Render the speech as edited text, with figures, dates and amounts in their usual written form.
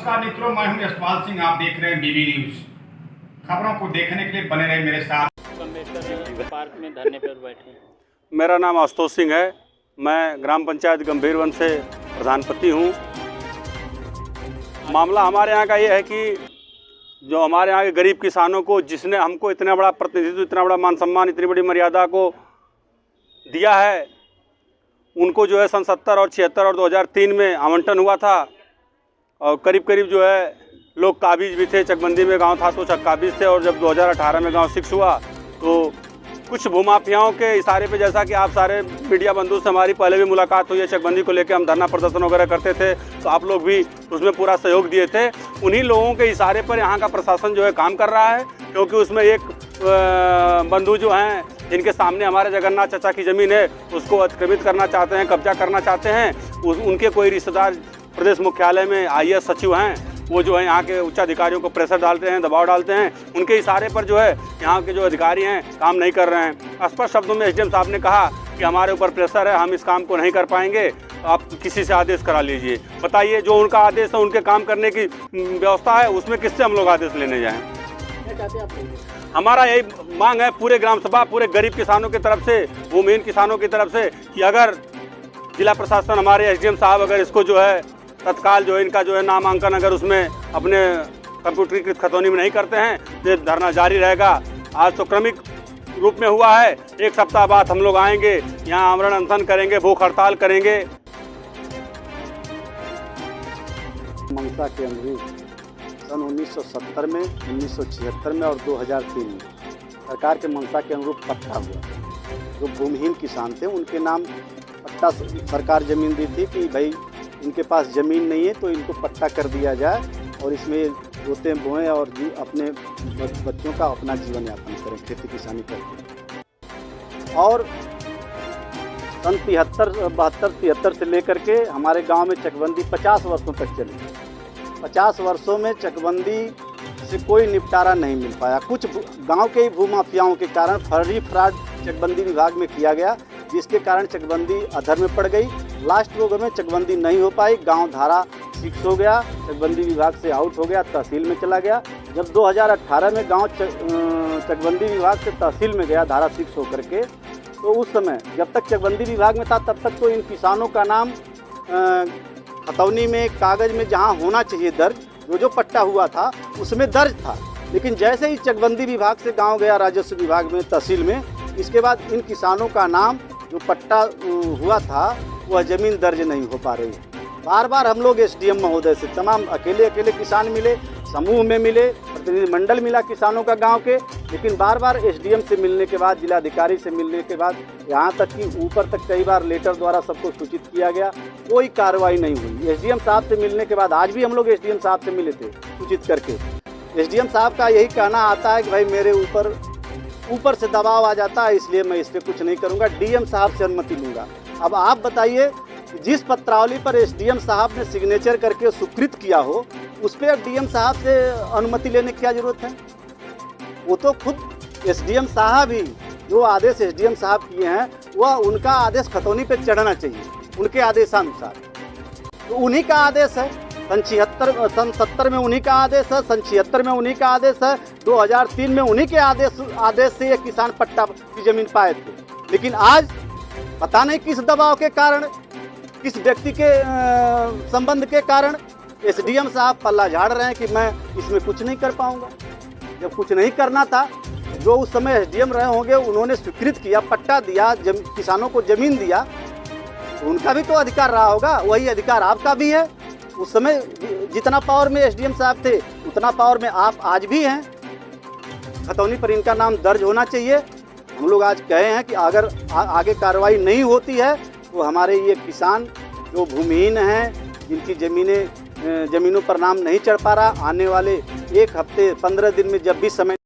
नमस्कार मित्रों, मैं हूं यशपाल सिंह। आप देख रहे हैं बीबी न्यूज। खबरों को देखने के लिए बने रहे मेरे साथ। पार्क में धरने पर बैठे। मेरा नाम आशुतोष सिंह है। मैं ग्राम पंचायत गंभीरवन से प्रधानपति हूँ। मामला हमारे यहाँ का ये है कि जो हमारे यहाँ के गरीब किसानों को, जिसने हमको इतना बड़ा प्रतिनिधित्व, इतना बड़ा मान सम्मान, इतनी बड़ी मर्यादा को दिया है, उनको जो है सन 70 और 76 और 2003 में आवंटन हुआ था। और करीब करीब जो है लोग काबिज भी थे। चकबंदी में गांव था तो काबिज थे। और जब 2018 में गांव 6 हुआ तो कुछ भूमाफियाओं के इशारे पे, जैसा कि आप सारे मीडिया बंधु से हमारी पहले भी मुलाकात हुई है, चकबंदी को लेकर हम धरना प्रदर्शन वगैरह करते थे, तो आप लोग भी उसमें पूरा सहयोग दिए थे। उन्हीं लोगों के इशारे पर यहाँ का प्रशासन जो है काम कर रहा है, क्योंकि उसमें एक बंधु जो हैं, जिनके सामने हमारे जगन्नाथ चाचा की ज़मीन है, उसको अतिक्रमित करना चाहते हैं, कब्जा करना चाहते हैं। उनके कोई रिश्तेदार प्रदेश मुख्यालय में IAS सचिव हैं, वो जो है यहाँ के उच्च अधिकारियों को प्रेशर डालते हैं, दबाव डालते हैं। उनके इशारे पर जो है यहाँ के जो अधिकारी हैं काम नहीं कर रहे हैं। स्पष्ट शब्दों में SDM साहब ने कहा कि हमारे ऊपर प्रेशर है, हम इस काम को नहीं कर पाएंगे, आप किसी से आदेश करा लीजिए। बताइए, जो उनका आदेश है, उनके काम करने की व्यवस्था है, उसमें किससे हम लोग आदेश लेने जाएँ? हमारा यही मांग है पूरे ग्राम सभा, पूरे गरीब किसानों की तरफ से, भूमिहीन किसानों की तरफ से, कि अगर जिला प्रशासन, हमारे SDM साहब अगर इसको जो है तत्काल जो है इनका जो है नामांकन अगर उसमें अपने कंप्यूटरीकृत खतौनी में नहीं करते हैं तो धरना जारी रहेगा। आज तो क्रमिक रूप में हुआ है। एक सप्ताह बाद हम लोग आएंगे, यहाँ आमरण अनशन करेंगे, भूख हड़ताल करेंगे। मंशा के अनुरूप सन 1970 में, 1976 में और 2003 में सरकार के मंशा के अनुरूप पट्टा हुआ। जो भूमिहीन किसान थे उनके नाम पट्टा सरकार ज़मीन दी थी कि भाई इनके पास ज़मीन नहीं है तो इनको पट्टा कर दिया जाए और इसमें रोते बोएं और अपने बच्चों का अपना जीवन यापन करें, खेती किसानी करके। और सन 72 से लेकर के हमारे गांव में चकबंदी 50 वर्षों तक चली। 50 वर्षों में चकबंदी से कोई निपटारा नहीं मिल पाया। कुछ गांव के ही भूमाफियाओं के कारण फर्जी फ्रॉड चकबंदी विभाग में किया गया, जिसके कारण चकबंदी अधर में पड़ गई। लास्ट लोगों में चकबंदी नहीं हो पाई, गांव धारा 6 हो गया, चकबंदी विभाग से आउट हो गया, तहसील में चला गया। जब 2018 में गांव चकबंदी विभाग से तहसील में गया धारा 6 होकर के, तो उस समय जब तक चकबंदी विभाग में था तब तक तो इन किसानों का नाम खतौनी में, कागज़ में जहाँ होना चाहिए दर्ज, जो पट्टा हुआ था उसमें दर्ज था। लेकिन जैसे ही चकबंदी विभाग से गांव गया राजस्व विभाग में, तहसील में, इसके बाद इन किसानों का नाम जो पट्टा हुआ था वह ज़मीन दर्ज नहीं हो पा रही है। बार बार हम लोग SDM महोदय से, तमाम अकेले किसान मिले, समूह में मिले, प्रतिनिधिमंडल मिला किसानों का गांव के, लेकिन बार बार SDM से मिलने के बाद, जिलाधिकारी से मिलने के बाद, यहाँ तक कि ऊपर तक कई बार लेटर द्वारा सबको सूचित किया गया, कोई कार्रवाई नहीं हुई। SDM साहब से मिलने के बाद, आज भी हम लोग SDM साहब से मिले थे सूचित करके। SDM साहब का यही कहना आता है कि भाई मेरे ऊपर से दबाव आ जाता है, इसलिए मैं इस पर कुछ नहीं करूँगा, DM साहब से अनुमति लूँगा। अब आप बताइए, जिस पत्रावली पर SDM साहब ने सिग्नेचर करके स्वीकृत किया हो, उस पर DM साहब से अनुमति लेने की क्या जरूरत है? वो तो खुद SDM साहब ही, जो आदेश SDM साहब किए हैं, वह उनका आदेश खतौनी पे चढ़ना चाहिए, उनके आदेशानुसार। तो उन्हीं का आदेश है। सन 70 में उन्हीं का आदेश है, सन 76 में उन्हीं का आदेश है, 2003 में उन्हीं के आदेश से ये किसान पट्टा की ज़मीन पाए थे। लेकिन आज पता नहीं किस दबाव के कारण, किस व्यक्ति के संबंध के कारण SDM साहब पल्ला झाड़ रहे हैं कि मैं इसमें कुछ नहीं कर पाऊंगा। जब कुछ नहीं करना था, जो उस समय SDM रहे होंगे, उन्होंने स्वीकृत किया, पट्टा दिया, किसानों को ज़मीन दिया, तो उनका भी तो अधिकार रहा होगा। वही अधिकार आपका भी है। उस समय जितना पावर में SDM साहब थे, उतना पावर में आप आज भी हैं। खतौनी पर इनका नाम दर्ज होना चाहिए। हम लोग आज कहे हैं कि अगर आगे कार्रवाई नहीं होती है तो हमारे ये किसान जो भूमिहीन हैं, जिनकी ज़मीनों पर नाम नहीं चढ़ पा रहा, आने वाले 1 हफ्ते 15 दिन में जब भी समय